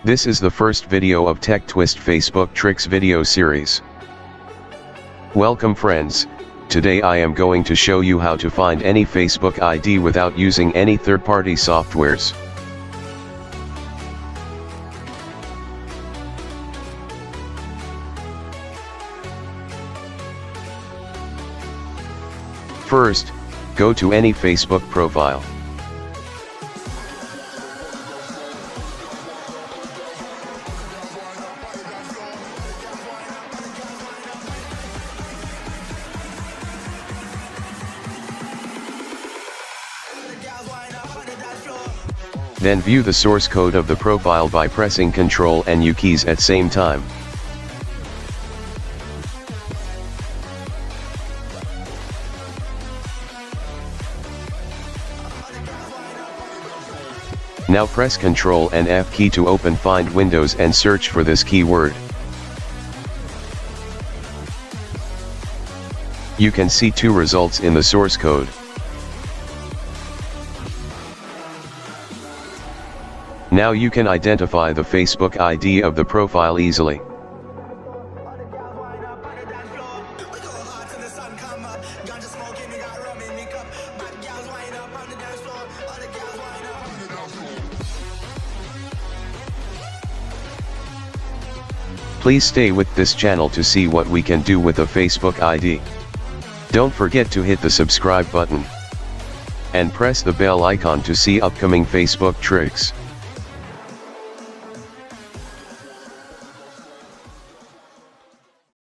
This is the first video of Tech Twist Facebook Tricks video series. Welcome friends, today I am going to show you how to find any Facebook ID without using any third-party softwares. First, go to any Facebook profile. Then view the source code of the profile by pressing Ctrl and U keys at same time. Now press Ctrl and F key to open Find Windows and search for this keyword. You can see two results in the source code. Now you can identify the Facebook ID of the profile easily. Please stay with this channel to see what we can do with a Facebook ID. Don't forget to hit the subscribe button and press the bell icon to see upcoming Facebook tricks.